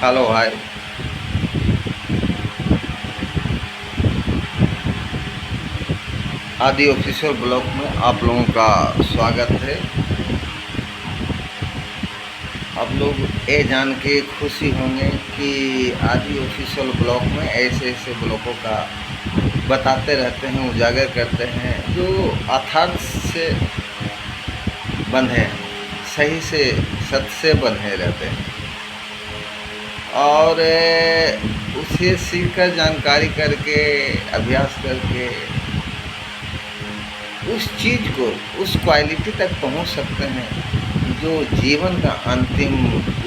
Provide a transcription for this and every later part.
Hello hi. आदि official blog में आप लोगों का स्वागत है। आप लोग ये जान के खुशी होंगे कि आदि ऑफिशियल ब्लॉग में ऐसे ऐसे ब्लॉगों का बताते रहते हैं, उजागर करते हैं जो यथार्थ से बंधे, सही से, सत्य से बंधे रहते हैं और उसे सीखकर, जानकारी करके, अभ्यास करके उस चीज़ को, उस क्वालिटी तक पहुंच सकते हैं जो जीवन का अंतिम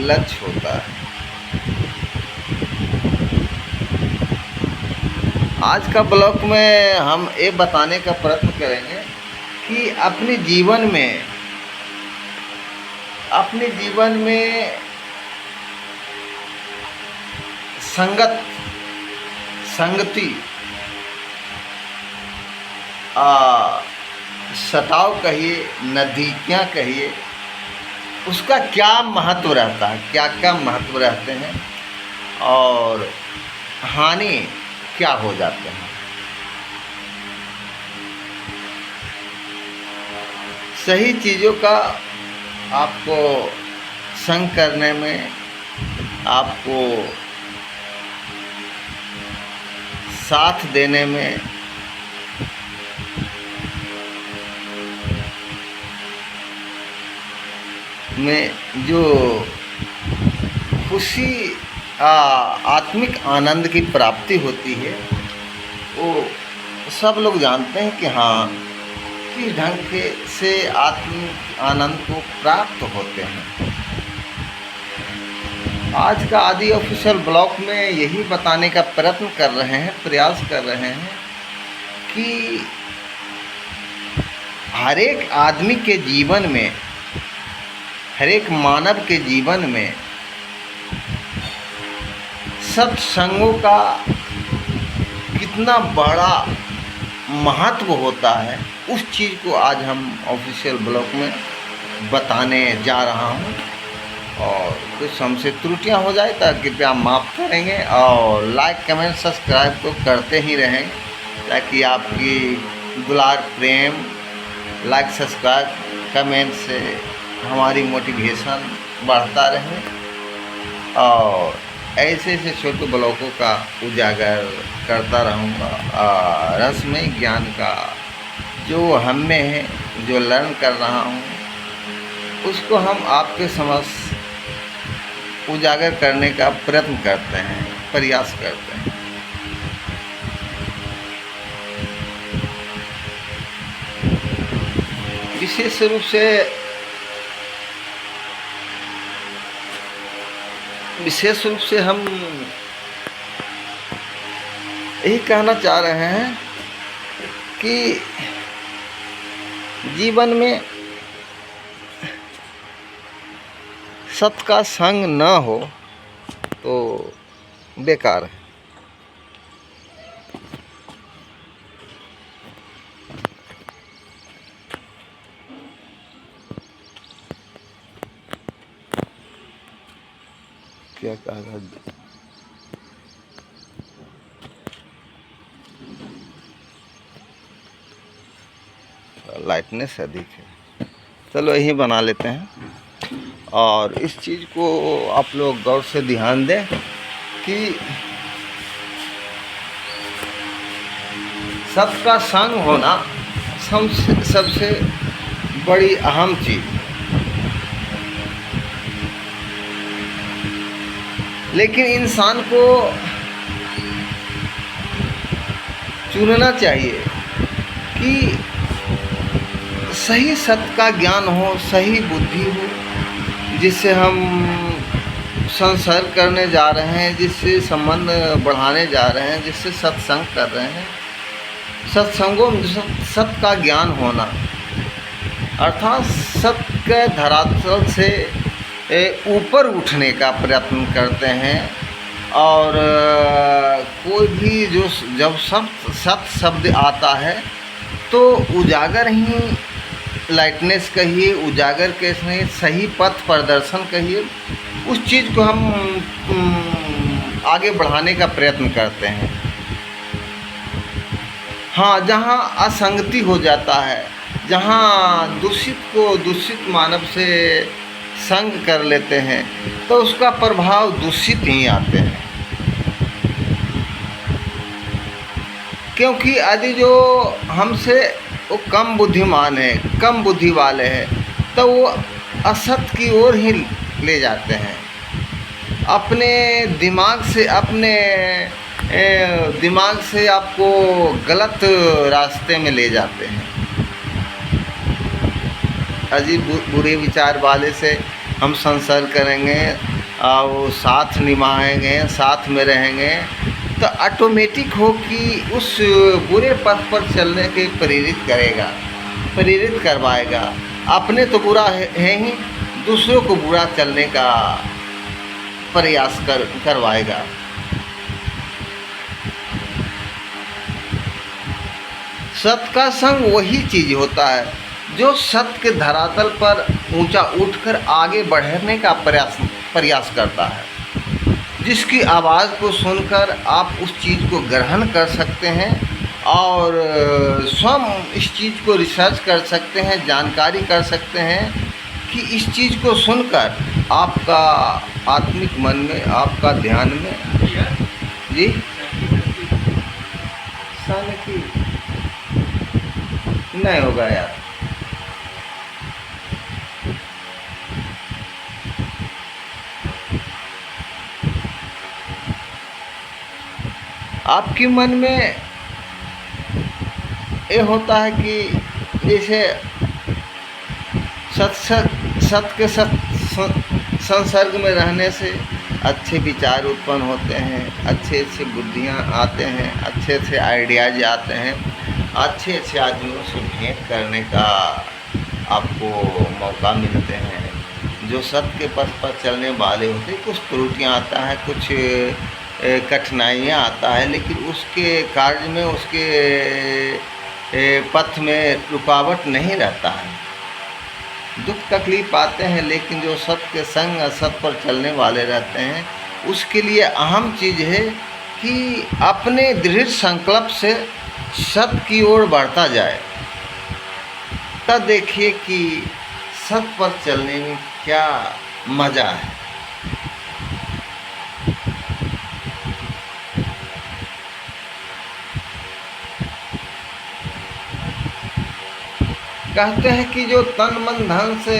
लक्ष्य होता है। आज का ब्लॉग में हम ये बताने का प्रयत्न करेंगे कि अपने जीवन में संगति, सताव कहिए, नज़दीकियाँ कहिए, उसका क्या महत्व रहता है, क्या क्या महत्व रहते हैं और हानि क्या हो जाते हैं। सही चीज़ों का आपको संग करने में, आपको साथ देने में जो खुशी, आत्मिक आनंद की प्राप्ति होती है, वो सब लोग जानते हैं कि हाँ, किस ढंग से आत्मिक आनंद को प्राप्त होते हैं। आज का आदि ऑफिशियल ब्लॉग में यही बताने का प्रयत्न कर रहे हैं, प्रयास कर रहे हैं कि हर एक आदमी के जीवन में, हर एक मानव के जीवन में सत्संगों का कितना बड़ा महत्व होता है, उस चीज़ को आज हम ऑफिशियल ब्लॉग में बताने जा रहा हूँ। और कुछ हमसे त्रुटियाँ हो जाए तो कृपया माफ़ करेंगे और लाइक, कमेंट, सब्सक्राइब तो करते ही रहें ताकि आपकी दुलार, प्रेम, लाइक, सब्सक्राइब, कमेंट से हमारी मोटिवेशन बढ़ता रहे और ऐसे ऐसे छोटे ब्लॉगों का उजागर करता रहूँगा। रसमय ज्ञान का जो हम में है, जो लर्न कर रहा हूँ, उसको हम आपके समक्ष उजागर करने का प्रयत्न करते हैं, प्रयास करते हैं। विशेष रूप से हम यही कहना चाह रहे हैं कि जीवन में सत्य का संग न हो तो बेकार है। क्या कहा, लाइटनेस अधिक है, चलो यही बना लेते हैं। और इस चीज़ को आप लोग गौर से ध्यान दें कि सबका संग होना सबसे बड़ी अहम चीज़। लेकिन इंसान को चुनना चाहिए कि सही सत्य का ज्ञान हो, सही बुद्धि हो, जिससे हम संसर्ग करने जा रहे हैं, जिससे संबंध बढ़ाने जा रहे हैं, जिससे सत्संग कर रहे हैं। सत्संगों में सत्य का ज्ञान होना अर्थात सत्य के धरातल से ऊपर उठने का प्रयत्न करते हैं। और कोई भी जो जब सत्य शब्द आता है तो उजागर ही, लाइटनेस कहिए, उजागर कैसे, सही पथ प्रदर्शन कहिए, उस चीज़ को हम आगे बढ़ाने का प्रयत्न करते हैं। हाँ, जहाँ असंगति हो जाता है, जहाँ दूषित को दूषित मानव से संग कर लेते हैं, तो उसका प्रभाव दूषित ही आते हैं। क्योंकि यदि जो हमसे वो कम बुद्धिमान है, कम बुद्धि वाले हैं, तो वो असत की ओर ही ले जाते हैं। अपने दिमाग से आपको गलत रास्ते में ले जाते हैं। अजीब बुरे विचार वाले से हम संसर्ग करेंगे और साथ निभाएंगे, साथ में रहेंगे, तो ऑटोमेटिक हो कि उस बुरे पथ पर चलने के प्रेरित करवाएगा। अपने तो बुरा है ही, दूसरों को बुरा चलने का प्रयास करवाएगा। सत का संग वही चीज़ होता है जो सत्य के धरातल पर ऊंचा उठकर आगे बढ़ने का प्रयास करता है, जिसकी आवाज़ को सुनकर आप उस चीज़ को ग्रहण कर सकते हैं और स्वयं इस चीज़ को रिसर्च कर सकते हैं, जानकारी कर सकते हैं कि इस चीज़ को सुनकर आपका आत्मिक मन में, आपका ध्यान में जी शांति नहीं होगा यार। आपके मन में ये होता है कि जैसे सत के संसर्ग में रहने से अच्छे विचार उत्पन्न होते हैं, अच्छे अच्छे बुद्धियाँ आते हैं, अच्छे अच्छे आइडियाज आते हैं, अच्छे अच्छे आदमियों से भेंट करने का आपको मौका मिलते हैं। जो सत्य के पथ पर चलने वाले होते हैं, कुछ त्रुटियाँ आता है, कुछ कठिनाइयाँ आता है, लेकिन उसके कार्य में, उसके पथ में रुकावट नहीं रहता है। दुख तकलीफ आते हैं, लेकिन जो सत्य के संग असत पर चलने वाले रहते हैं, उसके लिए अहम चीज़ है कि अपने दृढ़ संकल्प से सत्य की ओर बढ़ता जाए। तब देखिए कि सत्य पर चलने में क्या मज़ा है। कहते हैं कि जो तन मन धन से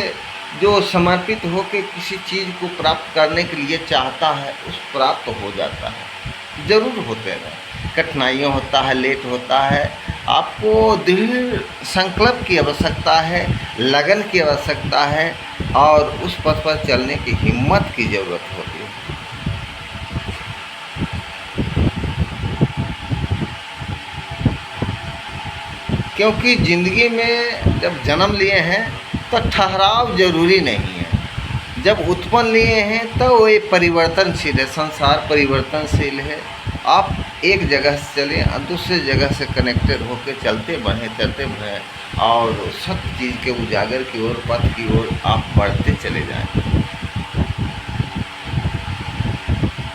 जो समर्पित होकर किसी चीज़ को प्राप्त करने के लिए चाहता है, उस प्राप्त हो जाता है। ज़रूर होते हैं, कठिनाइयाँ होता है, लेट होता है, आपको दृढ़ संकल्प की आवश्यकता है, लगन की आवश्यकता है और उस पथ पर चलने की हिम्मत की ज़रूरत होती है। क्योंकि ज़िंदगी में जब जन्म लिए हैं तो ठहराव ज़रूरी नहीं है। जब उत्पन्न लिए हैं तो वो एक परिवर्तनशील है, संसार परिवर्तनशील है। आप एक जगह से चलें और दूसरे जगह से कनेक्टेड होकर चलते बढ़ें और सत्य चीज़ के उजागर की ओर, पथ की ओर आप बढ़ते चले जाएं।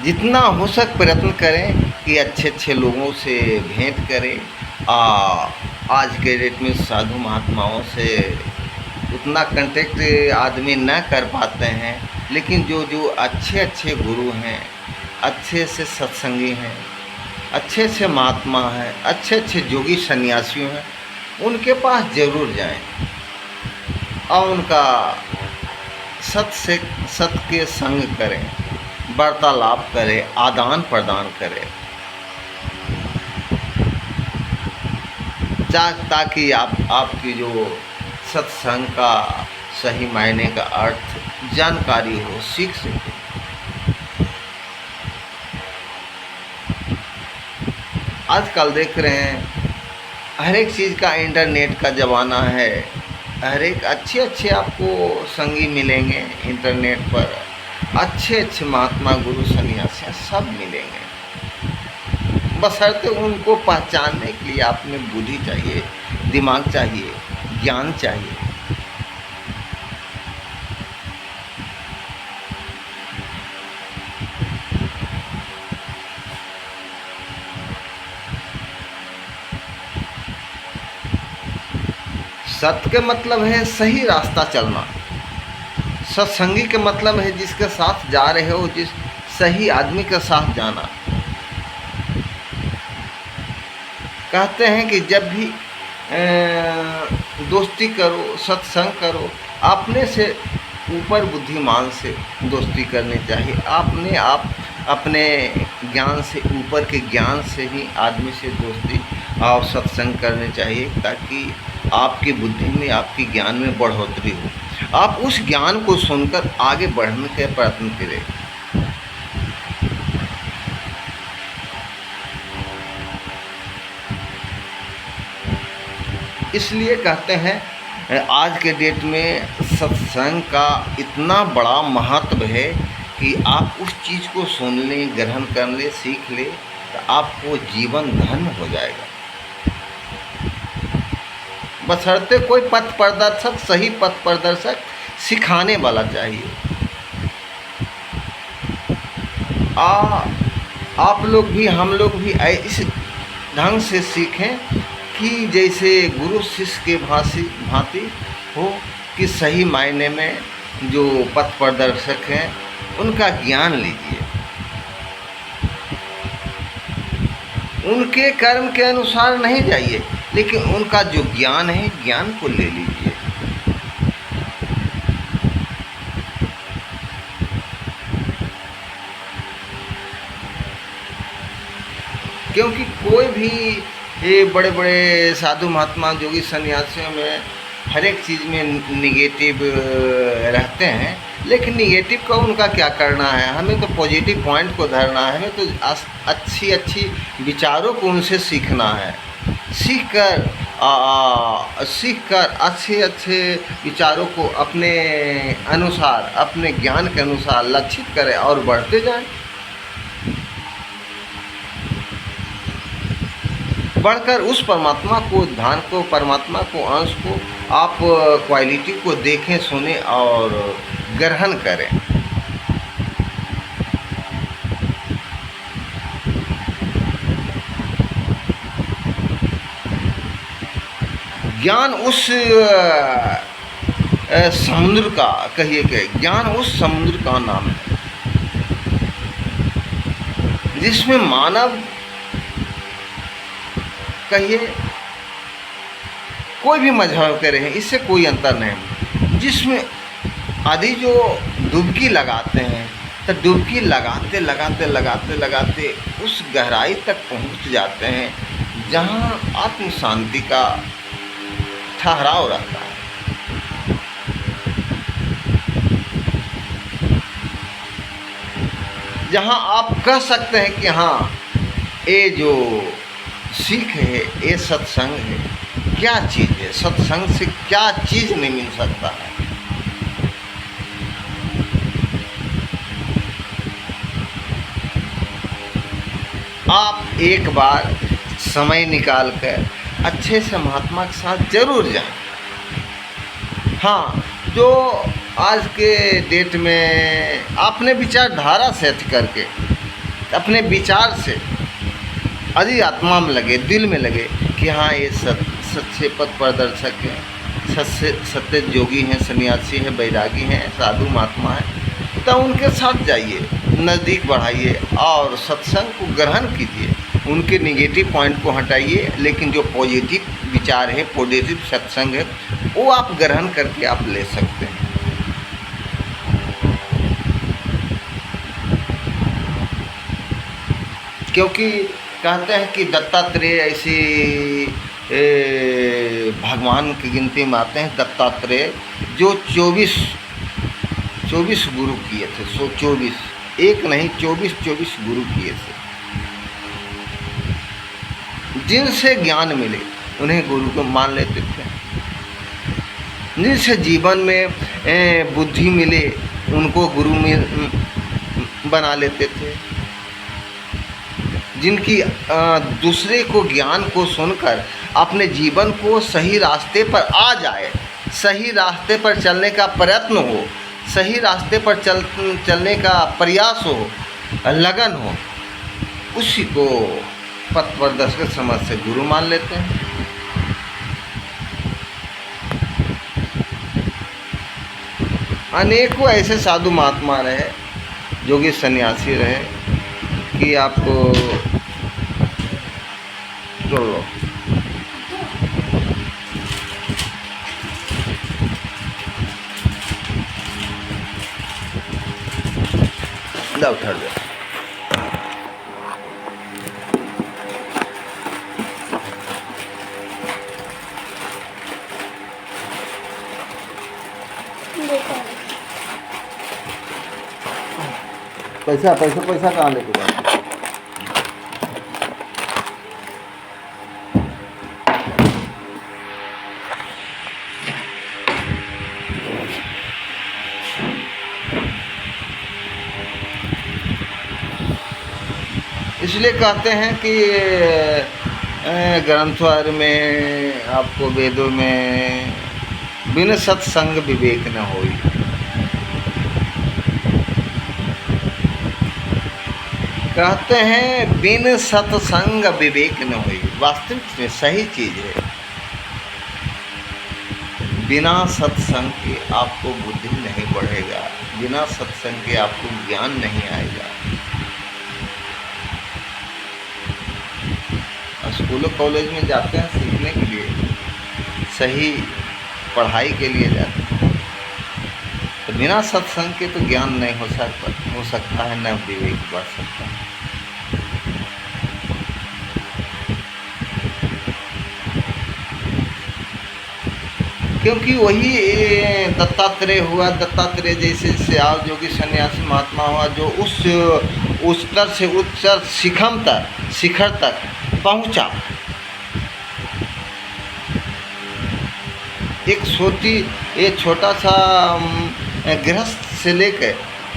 जितना हो सके प्रयत्न करें कि अच्छे अच्छे लोगों से भेंट करें। आज के डेट में साधु महात्माओं से उतना कांटेक्ट आदमी न कर पाते हैं, लेकिन जो अच्छे अच्छे गुरु हैं, अच्छे से सत्संगी हैं, अच्छे से महात्मा हैं, अच्छे अच्छे योगी सन्यासियों हैं, उनके पास ज़रूर जाएं और उनका सत्य के संग करें, वार्तालाप करें, आदान प्रदान करें, ताकि आपकी जो सत्संग का सही मायने का अर्थ जानकारी हो, सीख सके। आजकल देख रहे हैं हर एक चीज़ का इंटरनेट का ज़माना है। हर एक अच्छे आपको संगी मिलेंगे इंटरनेट पर, अच्छे महात्मा गुरु सन्यासी सब मिलेंगे। बशर्ते उनको पहचानने के लिए आप में बुद्धि चाहिए, दिमाग चाहिए, ज्ञान चाहिए। सत्य के मतलब है सही रास्ता चलना। सत्संगी के मतलब है जिसके साथ जा रहे हो, जिस सही आदमी के साथ जाना। कहते हैं कि जब भी दोस्ती करो, सत्संग करो, अपने से ऊपर बुद्धिमान से दोस्ती करनी चाहिए। अपने ज्ञान से ऊपर के ज्ञान से ही आदमी से दोस्ती और सत्संग करनी चाहिए, ताकि आपकी बुद्धि में, आपकी ज्ञान में बढ़ोतरी हो। आप उस ज्ञान को सुनकर आगे बढ़ने के प्रयत्न करें। इसलिए कहते हैं आज के डेट में सत्संग का इतना बड़ा महत्व है कि आप उस चीज़ को सुन लें, ग्रहण कर लें, सीख लें, तो आपको जीवन धन्य हो जाएगा। बशर्ते कोई पथ प्रदर्शक, सही पथ प्रदर्शक सिखाने वाला चाहिए। आप लोग भी, हम लोग भी इस ढंग से सीखें कि जैसे गुरु शिष्य के भांति हो, कि सही मायने में जो पथ प्रदर्शक हैं उनका ज्ञान लीजिए, उनके कर्म के अनुसार नहीं जाइए, लेकिन उनका जो ज्ञान है, ज्ञान को ले लीजिए। क्योंकि कोई भी ये बड़े बड़े साधु महात्मा योगी सन्यासियों में हर एक चीज़ में निगेटिव रहते हैं, लेकिन निगेटिव का उनका क्या करना है। हमें तो पॉजिटिव पॉइंट को धरना है, हमें तो अच्छी विचारों को उनसे सीखना है। सीखकर अच्छे विचारों को अपने अनुसार, अपने ज्ञान के अनुसार लक्षित करें और बढ़ते जाएं। बढ़कर उस परमात्मा को, ध्यान को, परमात्मा को, अंश को, आप क्वालिटी को देखें, सुने और ग्रहण करें। ज्ञान उस समुद्र का, कहिए कि ज्ञान उस समुद्र का नाम है जिसमें मानव, कहिए कोई भी मजहब के रहे, इससे कोई अंतर नहीं, जिसमें आदि जो डुबकी लगाते हैं, तो डुबकी लगाते उस गहराई तक पहुंच जाते हैं जहां आत्म शांति का ठहराव रहता है। जहां आप कह सकते हैं कि हाँ, ये जो सीख है, ये सत्संग है। क्या चीज़ है सत्संग से, क्या चीज़ नहीं मिल सकता है। आप एक बार समय निकाल कर अच्छे से महात्मा के साथ जरूर जाएं। हाँ, जो आज के डेट में अपने विचारधारा सेट करके, अपने विचार से यदि आत्मा में लगे, दिल में लगे कि हाँ, ये सच्चे पथ प्रदर्शक हैं, सत्य योगी हैं, सन्यासी हैं, बैरागी हैं, साधु महात्मा हैं, तो उनके साथ जाइए, नज़दीक बढ़ाइए और सत्संग को ग्रहण कीजिए। उनके निगेटिव पॉइंट को हटाइए, लेकिन जो पॉजिटिव विचार है, पॉजिटिव सत्संग है, वो आप ग्रहण करके आप ले सकते हैं। क्योंकि कहते हैं कि दत्तात्रेय ऐसी भगवान की गिनती में आते हैं। दत्तात्रेय जो 24 गुरु किए थे, 24, एक नहीं 24 गुरु किए थे। जिनसे ज्ञान मिले उन्हें गुरु को मान लेते थे, जिनसे जीवन में बुद्धि मिले उनको गुरु में बना लेते थे। जिनकी दूसरे को ज्ञान को सुनकर अपने जीवन को सही रास्ते पर आ जाए, सही रास्ते पर चलने का प्रयत्न हो, सही रास्ते पर चलने का प्रयास हो, लगन हो, उसी को पथ प्रदर्शक समझ से गुरु मान लेते हैं। अनेकों ऐसे साधु महात्मा रहे, जोगी सन्यासी रहे कि आपको जोड़ लो। उठा दो। पैसा पैसा पैसा कहाँ लेके जाए? इसलिए कहते हैं कि ग्रंथों में, आपको वेदों में, बिन सत्संग विवेक न होई। कहते हैं बिन सत्संग विवेक न होई। वास्तविक में सही चीज है। बिना सत्संग के आपको बुद्धि नहीं बढ़ेगा, बिना सत्संग के आपको ज्ञान नहीं आएगा। स्कूलों कॉलेज में जाते हैं सीखने के लिए, सही पढ़ाई के लिए जाते हैं, तो बिना सत्संग के तो ज्ञान नहीं हो सकता है, न विवेक बढ़ सकता है। क्योंकि वही दत्तात्रेय हुआ, दत्तात्रेय जैसे श्याव जोगी सन्यासी महात्मा हुआ, जो उस स्तर से उच्च शिखर तक पहुंचा। एक छोटा सा गृहस्थ से लेकर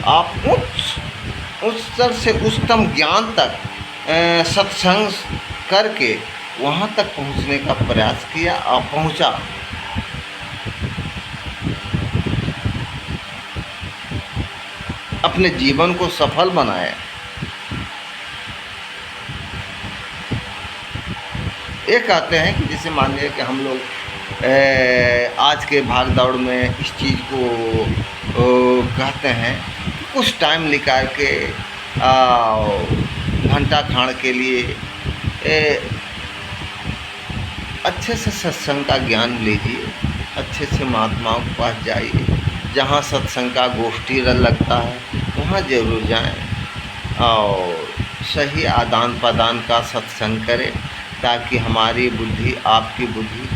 आप उच्च स्तर से उच्चतम ज्ञान तक सत्संग करके वहां तक पहुंचने का प्रयास किया और पहुंचा। अपने जीवन को सफल बनाया। ये कहते हैं कि जैसे मान लिया कि हम लोग आज के भाग दौड़ में इस चीज़ को कहते हैं, कुछ टाइम निकाल के घंटा खान के लिए अच्छे से सत्संग का ज्ञान लीजिए, अच्छे से महात्माओं के पास जाइए, जहाँ सत्संग का गोष्ठी लगता है वहाँ जरूर जाएं और सही आदान प्रदान का सत्संग करें, ताकि हमारी बुद्धि, आपकी बुद्धि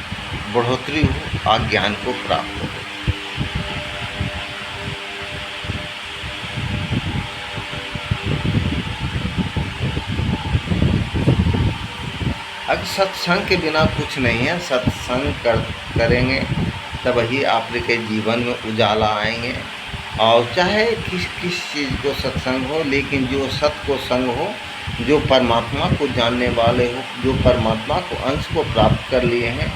बढ़ोतरी हो और ज्ञान को प्राप्त हो। अब सत्संग के बिना कुछ नहीं है। सत्संग करेंगे तभी आपके जीवन में उजाला आएंगे। और चाहे किस चीज़ को सत्संग हो, लेकिन जो सत्य को संग हो, जो परमात्मा को जानने वाले हो, जो परमात्मा को अंश को प्राप्त कर लिए हैं,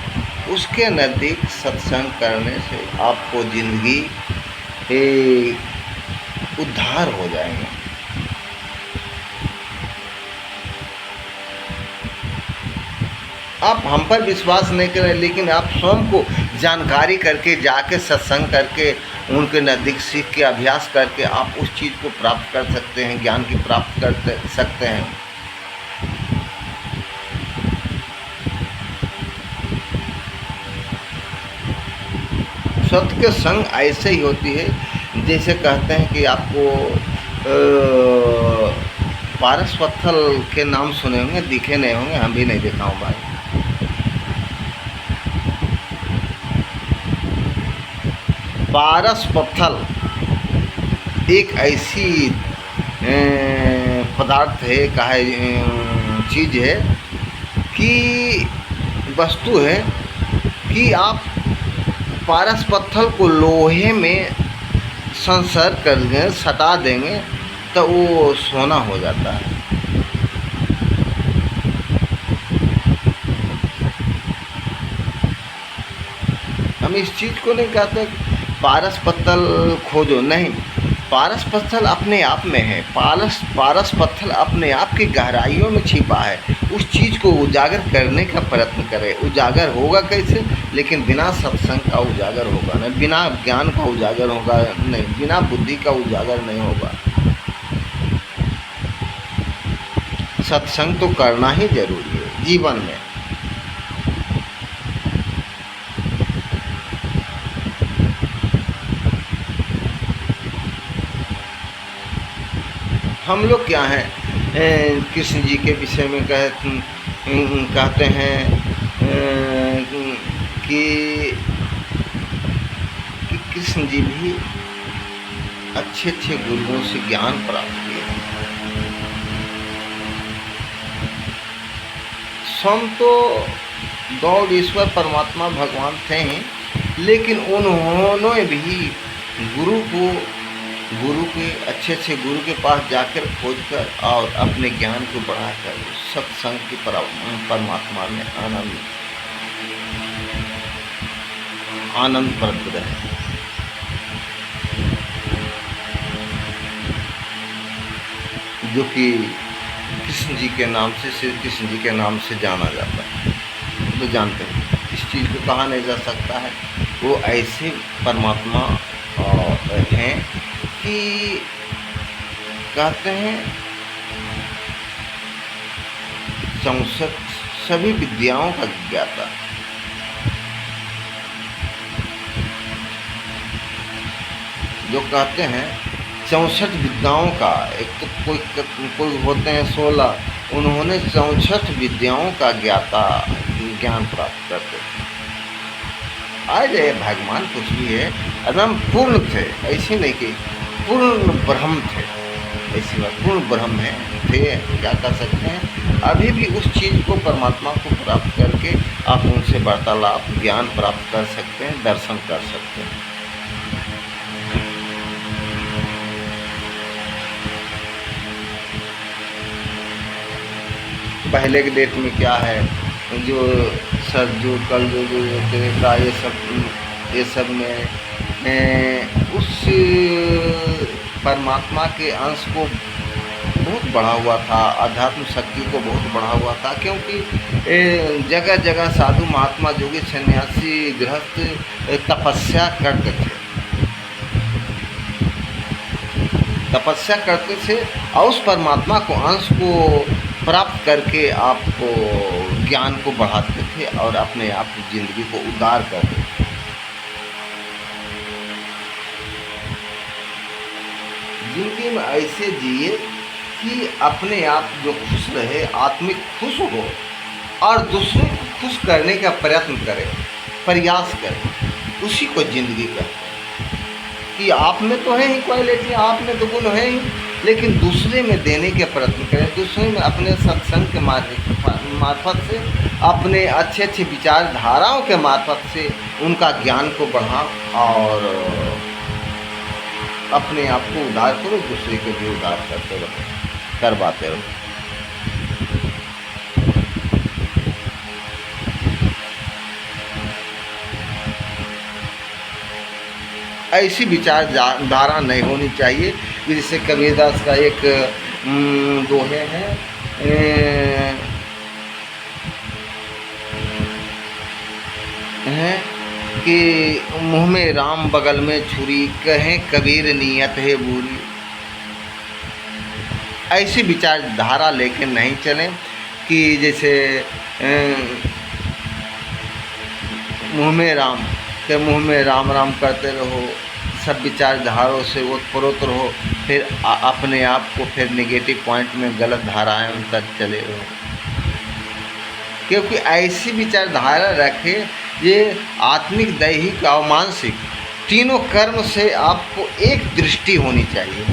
उसके नज़दीक सत्संग करने से आपको जिंदगी उद्धार हो जाएंगे। आप हम पर विश्वास नहीं करें, लेकिन आप स्वयं को जानकारी करके, जाके सत्संग करके, उनके नज़दीक सीख के, अभ्यास करके आप उस चीज़ को प्राप्त कर सकते हैं, ज्ञान की प्राप्त कर सकते हैं। सत्य के संग ऐसे ही होती है, जैसे कहते हैं कि आपको पारसपत्थल के नाम सुने होंगे, दिखे नहीं होंगे, हम भी नहीं देखा हूँ भाई। पारसपत्थल एक ऐसी पदार्थ है, चीज़ है कि वस्तु है कि आप पारस पत्थर को लोहे में संसर्ग कर देंगे, सटा देंगे तो वो सोना हो जाता है। हम इस चीज़ को नहीं कहते पारस पत्थर खोजो, नहीं, पारस पत्थर अपने आप में है, पारस पत्थर अपने आप की गहराइयों में छिपा है। उस चीज़ को उजागर करने का प्रयत्न करें। उजागर होगा कैसे? लेकिन बिना सत्संग का उजागर होगा नहीं, बिना ज्ञान का उजागर होगा नहीं, बिना बुद्धि का उजागर नहीं होगा। सत्संग तो करना ही जरूरी है जीवन में। हम लोग क्या हैं, कृष्ण जी के विषय में कहते हैं कि कृष्ण जी भी अच्छे अच्छे गुरुओं से ज्ञान प्राप्त किए। स्वयं तो गॉड ईश्वर परमात्मा भगवान थे ही, लेकिन उन्होंने भी गुरु के अच्छे अच्छे गुरु के पास जाकर खोजकर और अपने ज्ञान को बढ़ाकर सत्संग की परमात्मा में आनंद प्राप्त रहे। जो कि कृष्ण जी के नाम से, श्री कृष्ण जी के नाम से जाना जाता है। तो जानते हैं इस चीज़ को कहा नहीं जा सकता है। वो ऐसे परमात्मा हैं कि कहते हैं 64 सभी विद्याओं का ज्ञाता। जो कहते हैं 64 विद्याओं का, एक तो कोई होते हैं 16, उन्होंने 64 विद्याओं का ज्ञान प्राप्त करते थे। आज भगवान कुछ भी है, एकदम पूर्ण थे, ऐसे नहीं कि पूर्ण ब्रह्म थे, ऐसी बात पूर्ण ब्रह्म है थे। क्या कर सकते हैं? अभी भी उस चीज़ को, परमात्मा को प्राप्त करके आप उनसे वार्तालाप ज्ञान प्राप्त कर सकते हैं, दर्शन कर सकते हैं। पहले के डेट में क्या है, जो सतयुग कलयुग त्रेता ये सब में उस परमात्मा के अंश को बहुत बढ़ा हुआ था, आध्यात्म शक्ति को बहुत बढ़ा हुआ था। क्योंकि जगह जगह साधु महात्मा जोगी सन्यासी गृहस्थ तपस्या करते थे और उस परमात्मा को अंश को प्राप्त करके आपको ज्ञान को बढ़ाते थे और अपने आप की जिंदगी को उदार करते थे। जिंदगी में ऐसे जिए कि अपने आप जो खुश रहे, आत्मिक खुश हो और दूसरों को खुश करने का प्रयत्न करे, प्रयास करे, उसी को जिंदगी कहते हैं। कि आप में तो है ही क्वालिटी, आप में तो गुण है ही, लेकिन दूसरे में देने के प्रयत्न करें, दूसरे में अपने सत्संग के मार्फत से, अपने अच्छे अच्छे विचारधाराओं के मार्फत से उनका ज्ञान को बढ़ा और अपने आप को उदार करो, दूसरे को भी उदार करते रहो, करवाते रहो। ऐसी विचारधारा नहीं होनी चाहिए कि जैसे कबीरदास का एक दोहे हैं, कि मुँह में राम बगल में छुरी, कहें कबीर नियत है बुरी। ऐसी विचारधारा लेके नहीं चलें कि जैसे मुँह में राम राम करते रहो, सब विचारधारों से ओतप्रोत रहो, फिर अपने आप को फिर नेगेटिव पॉइंट में गलत धाराएं तक चले रहो। क्योंकि ऐसी विचारधारा रखे ये आत्मिक, दैहिक और मानसिक तीनों कर्म से आपको एक दृष्टि होनी चाहिए।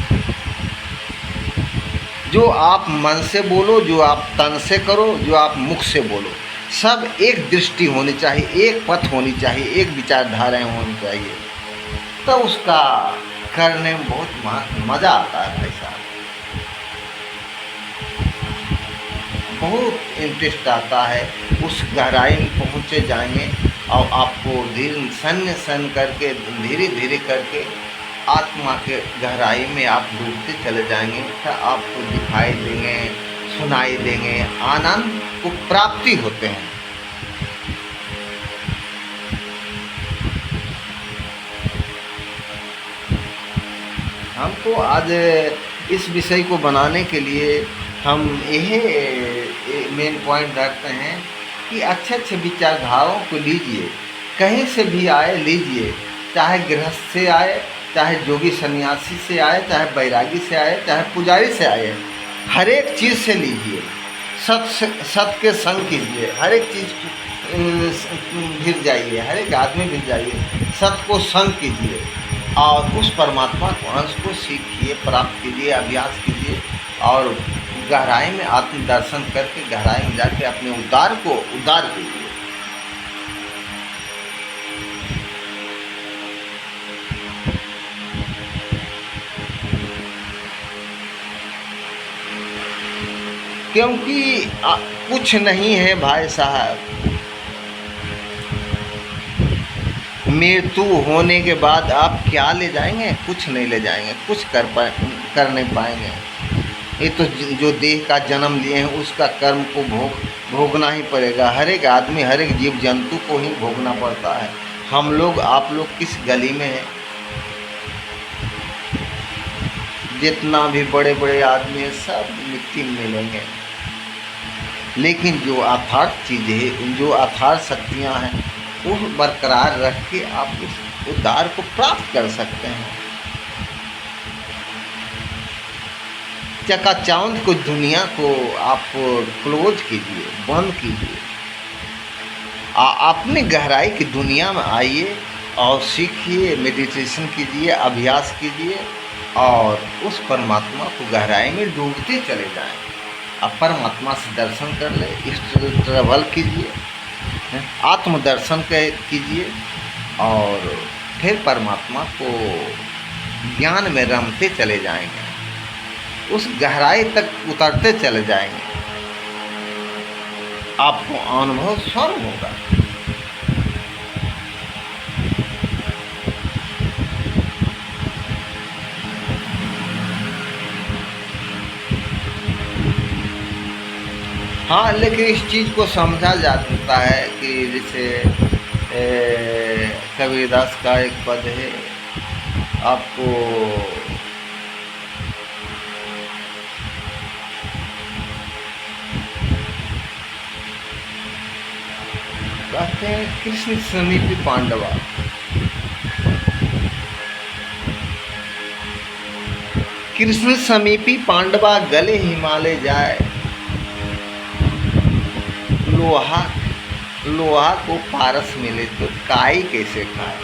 जो आप मन से बोलो, जो आप तन से करो, जो आप मुख से बोलो, सब एक दृष्टि होनी चाहिए, एक पथ होनी चाहिए, एक विचारधाराएं होनी चाहिए। तो उसका करने में बहुत मज़ा आता है भाई साहब, बहुत इंटरेस्ट आता है। उस गहराई में पहुँचे जाएंगे और आपको धीरे सन करके, धीरे धीरे करके आत्मा के गहराई में आप डूबते चले जाएंगे, तो आपको दिखाई देंगे, सुनाई देंगे, आनंद को प्राप्ति होते हैं। हमको आज इस विषय को बनाने के लिए हम यही मेन पॉइंट रखते हैं कि अच्छे अच्छे विचारधाराओं को लीजिए, कहीं से भी आए लीजिए, चाहे गृहस्थ से आए, चाहे जोगी सन्यासी से आए, चाहे बैरागी से आए, चाहे पुजारी से आए, हर एक चीज़ से लीजिए, सत के संग कीजिए, हर एक चीज़ भिर जाइए, हर एक आदमी भिर जाइए, सत को संग कीजिए और उस परमात्मा को अंश को सीखिए, प्राप्त कीजिए, अभ्यास कीजिए और गहराई में आत्म दर्शन करके गहराई में जाके अपने उद्धार को उद्धार कीजिए। क्योंकि कुछ नहीं है भाई साहब, मृत्यु होने के बाद आप क्या ले जाएंगे? कुछ नहीं ले जाएंगे, कुछ कर नहीं पाएंगे। ये तो जो देह का जन्म लिए हैं उसका कर्म को भोगना ही पड़ेगा। हर एक आदमी, हर एक जीव जंतु को ही भोगना पड़ता है। हम लोग, आप लोग किस गली में हैं? जितना भी बड़े बड़े आदमी हैं सब मिट्टी में मिलेंगे, लेकिन जो अथार्थ चीज़ है, जो अथार्थ शक्तियाँ हैं, वो बरकरार रख के आप उस उद्धार को प्राप्त कर सकते हैं। चकाचौंध को, दुनिया को आप क्लोज कीजिए, बंद कीजिए, अपनी गहराई की दुनिया में आइए और सीखिए, मेडिटेशन कीजिए, अभ्यास कीजिए और उस परमात्मा को गहराई में डूबते चले जाएं। आप परमात्मा से दर्शन कर ले, ट्रैवल कीजिए, आत्मदर्शन कीजिए और फिर परमात्मा को ज्ञान में रमते चले जाएंगे, उस गहराई तक उतरते चले जाएंगे, आपको अनुभव स्वयं होगा। हाँ, लेकिन इस चीज़ को समझा जाता है कि जैसे कबीरदास का एक पद है, आपको कहते हैं कृष्ण समीपी पांडवा, कृष्ण समीपी पांडवा, गले हिमालय जाए, लोहा को पारस मिले तो काई कैसे खाए।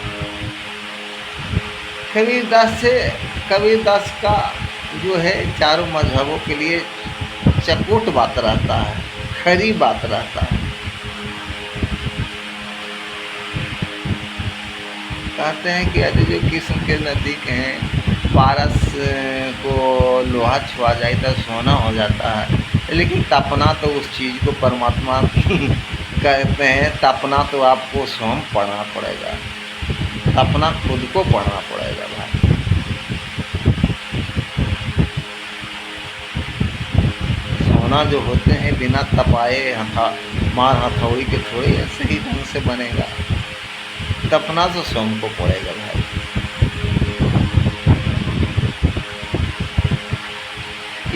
कबीरदास का जो है चारों मजहबों के लिए चकोट बात रहता है, खरी बात रहता है। कहते हैं कि अरे जो कृष्ण के नज़दीक हैं, पारस को लोहा छुआ जाए तो सोना हो जाता है, लेकिन तपना तो उस चीज़ को परमात्मा कहते हैं, तपना तो आपको स्वयं पढ़ना पड़ेगा, तपना खुद को पढ़ना पड़ेगा भाई। सोना जो होते हैं बिना तपाए मार हथौड़ी के थोड़े सही ढंग से बनेगा, तपना तो स्वयं को पड़ेगा भाई।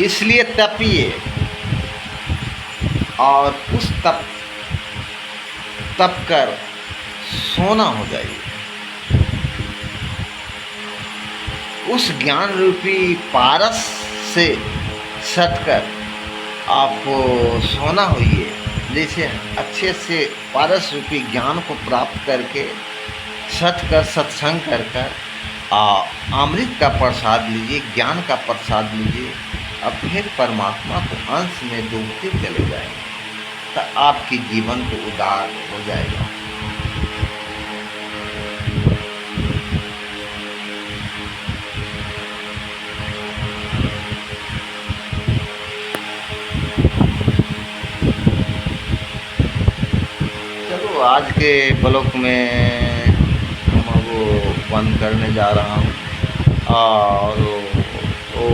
इसलिए तपिए और उस तप कर सोना हो जाइए, उस ज्ञान रूपी पारस से सटकर आप सोना होइए। जैसे अच्छे से पारस रूपी ज्ञान को प्राप्त करके सटकर सत्संग कर अमृत का प्रसाद लीजिए, ज्ञान का प्रसाद लीजिए, अब फिर परमात्मा को अंश में डूबते चले जाएंगे, तो आपके जीवन को उदार हो जाएगा। चलो आज के ब्लॉग में हम वो बंद करने जा रहा हूँ। और वो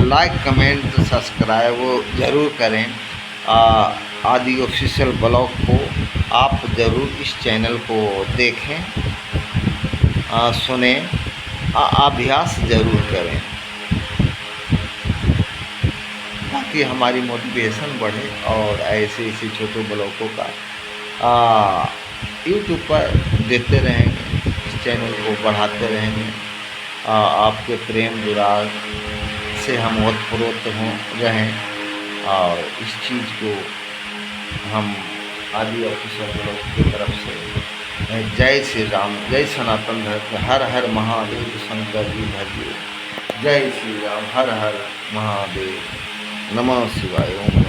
लाइक कमेंट सब्सक्राइब वो ज़रूर करें। आदि ऑफिशियल ब्लॉग को आप ज़रूर इस चैनल को देखें, सुने, अभ्यास ज़रूर करें ताकि हमारी मोटिवेशन बढ़े और ऐसे ऐसे छोटे ब्लॉगों का यूट्यूब पर देते रहेंगे, इस चैनल को बढ़ाते रहेंगे। आपके प्रेम दुलार से हम ओतप्रोत हों रहें और इस चीज़ को हम आदि ऑफिशियल ब्लॉग की तरफ से जय श्री राम, जय सनातन धर्म, हर हर महादेव, शंकर जी भजिए, जय श्री राम, हर हर महादेव, नमः शिवाय। ओम।